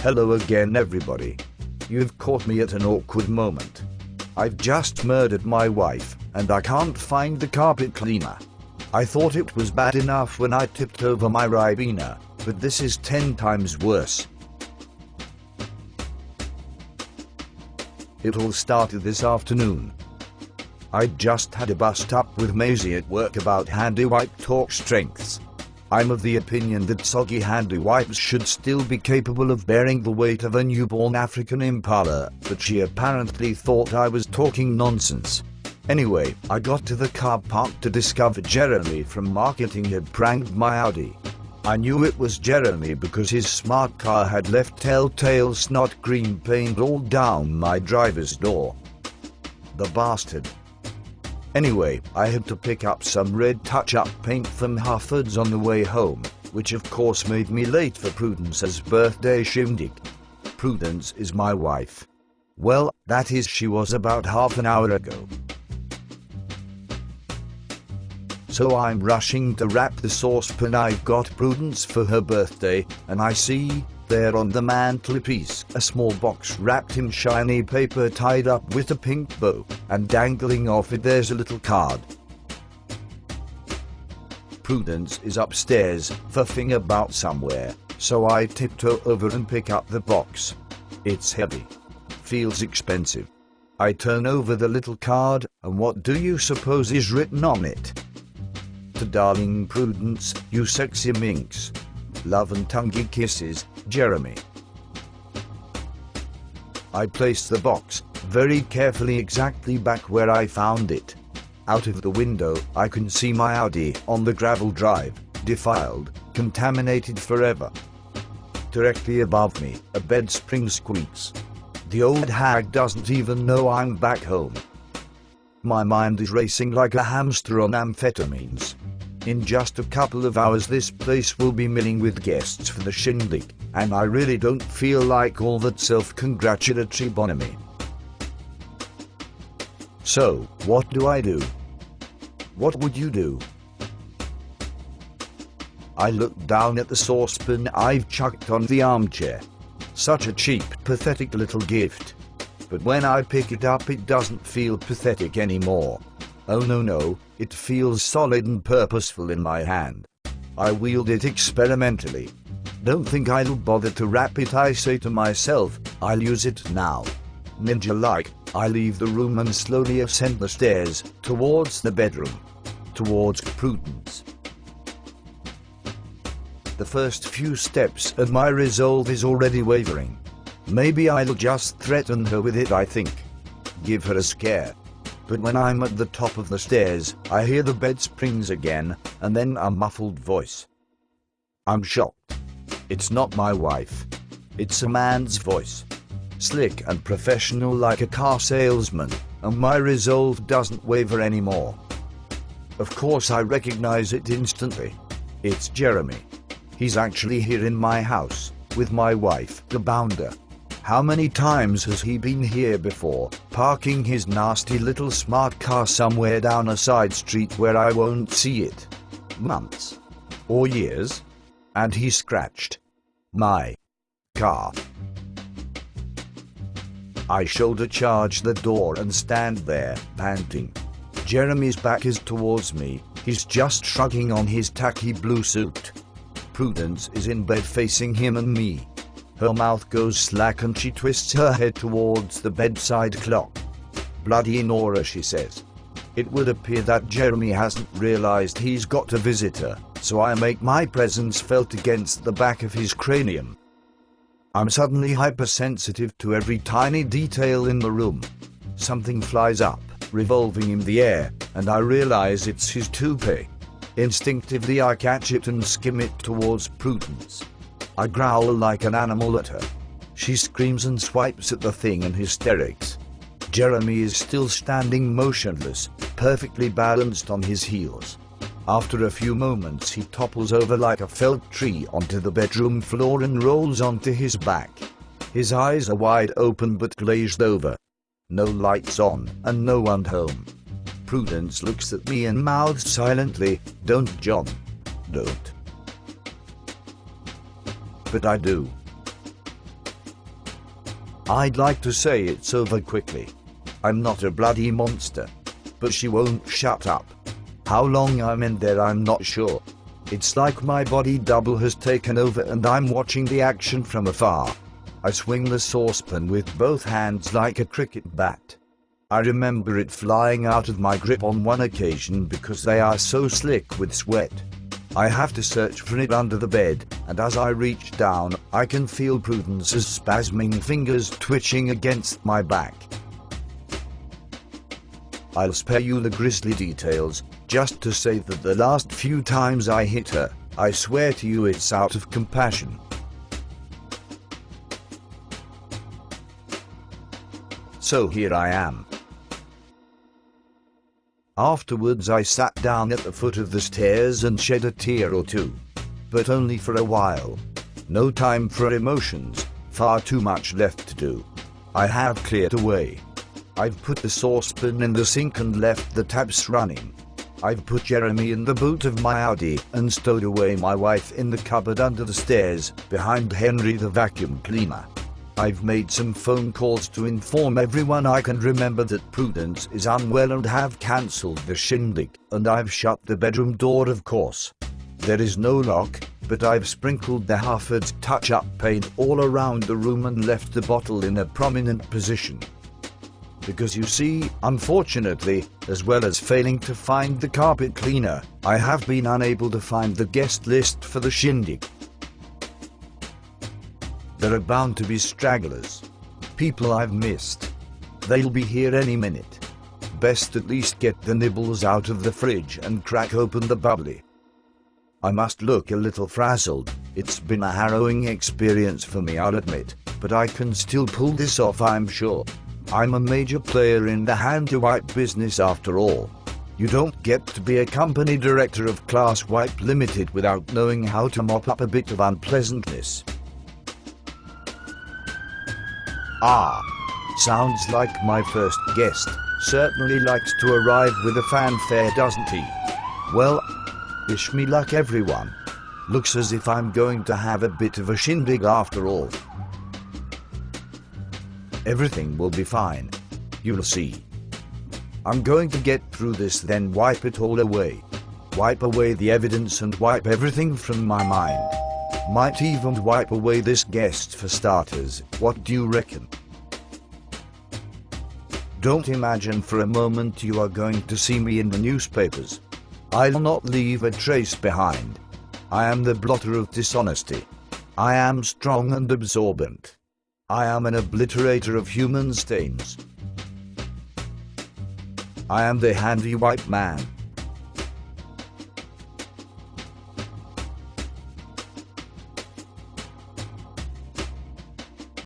Hello again everybody. You've caught me at an awkward moment. I've just murdered my wife, and I can't find the carpet cleaner. I thought it was bad enough when I tipped over my Ribena, but this is 10 times worse. It all started this afternoon. I just had a bust up with Maisie at work about handywipe torque strengths. I'm of the opinion that soggy handywipes should still be capable of bearing the weight of a newborn African impala, but she apparently thought I was talking nonsense. Anyway, I got to the car park to discover Jeremy from marketing had pranked my Audi. I knew it was Jeremy because his smart car had left telltale snot green paint all down my driver's door. The bastard. Anyway, I had to pick up some red touch-up paint from Harford's on the way home, which of course made me late for Prudence's birthday shindig. Prudence is my wife. Well, that is, she was about half an hour ago. So I'm rushing to wrap the saucepan I've got Prudence for her birthday, and I see, there on the mantelpiece, a small box wrapped in shiny paper tied up with a pink bow, and dangling off it there's a little card. Prudence is upstairs, fuffing about somewhere, so I tiptoe over and pick up the box. It's heavy. Feels expensive. I turn over the little card, and what do you suppose is written on it? To darling Prudence, you sexy minx. Love and tonguey kisses, Jeremy. I place the box, very carefully exactly back where I found it. Out of the window, I can see my Audi on the gravel drive, defiled, contaminated forever. Directly above me, a bed spring squeaks. The old hag doesn't even know I'm back home. My mind is racing like a hamster on amphetamines. In just a couple of hours this place will be milling with guests for the Shindig, and I really don't feel like all that self-congratulatory bonhomie. So, what do I do? What would you do? I look down at the saucepan I've chucked on the armchair. Such a cheap, pathetic little gift. But when I pick it up it doesn't feel pathetic anymore. Oh no, it feels solid and purposeful in my hand. I wield it experimentally. Don't think I'll bother to wrap it, I say to myself, I'll use it now. Ninja-like, I leave the room and slowly ascend the stairs, towards the bedroom. Towards Prudence. The first few steps and my resolve is already wavering. Maybe I'll just threaten her with it, I think. Give her a scare. But when I'm at the top of the stairs, I hear the bed springs again, and then a muffled voice. I'm shocked. It's not my wife. It's a man's voice. Slick and professional like a car salesman, and my resolve doesn't waver anymore. Of course I recognize it instantly. It's Jeremy. He's actually here in my house, with my wife, the bounder. How many times has he been here before, parking his nasty little smart car somewhere down a side street where I won't see it? Months? Or years? And he scratched my car. I shoulder charge the door and stand there, panting. Jeremy's back is towards me, he's just shrugging on his tacky blue suit. Prudence is in bed facing him and me. Her mouth goes slack and she twists her head towards the bedside clock. Bloody Nora, she says. It would appear that Jeremy hasn't realized he's got a visitor, so I make my presence felt against the back of his cranium. I'm suddenly hypersensitive to every tiny detail in the room. Something flies up, revolving in the air, and I realize it's his toupee. Instinctively I catch it and skim it towards Prudence. I growl like an animal at her. She screams and swipes at the thing in hysterics. Jeremy is still standing motionless, perfectly balanced on his heels. After a few moments he topples over like a felled tree onto the bedroom floor and rolls onto his back. His eyes are wide open but glazed over. No lights on, and no one home. Prudence looks at me and mouths silently, "Don't, John. Don't." But I do. I'd like to say it's over quickly. I'm not a bloody monster. But she won't shut up. How long I'm in there I'm not sure. It's like my body double has taken over and I'm watching the action from afar. I swing the saucepan with both hands like a cricket bat. I remember it flying out of my grip on one occasion because they are so slick with sweat. I have to search for it under the bed, and as I reach down, I can feel Prudence's spasming fingers twitching against my back. I'll spare you the grisly details, just to say that the last few times I hit her, I swear to you it's out of compassion. So here I am. Afterwards I sat down at the foot of the stairs and shed a tear or two. But only for a while. No time for emotions, far too much left to do. I have cleared away. I've put the saucepan in the sink and left the taps running. I've put Jeremy in the boot of my Audi and stowed away my wife in the cupboard under the stairs, behind Henry the vacuum cleaner. I've made some phone calls to inform everyone I can remember that Prudence is unwell and have cancelled the Shindig, and I've shut the bedroom door of course. There is no lock, but I've sprinkled the Harford's touch-up paint all around the room and left the bottle in a prominent position. Because you see, unfortunately, as well as failing to find the carpet cleaner, I have been unable to find the guest list for the Shindig. There are bound to be stragglers. People I've missed. They'll be here any minute. Best at least get the nibbles out of the fridge and crack open the bubbly. I must look a little frazzled. It's been a harrowing experience for me, I'll admit, but I can still pull this off, I'm sure. I'm a major player in the handywipe business after all. You don't get to be a company director of Class Wipe Limited without knowing how to mop up a bit of unpleasantness. Ah, sounds like my first guest. Certainly likes to arrive with a fanfare, doesn't he? Well, wish me luck everyone. Looks as if I'm going to have a bit of a shindig after all. Everything will be fine. You'll see. I'm going to get through this, then wipe it all away. Wipe away the evidence and wipe everything from my mind. Might even wipe away this guest for starters. What do you reckon? Don't imagine for a moment you are going to see me in the newspapers. I'll not leave a trace behind. I am the blotter of dishonesty. I am strong and absorbent. I am an obliterator of human stains. I am the handywipe man.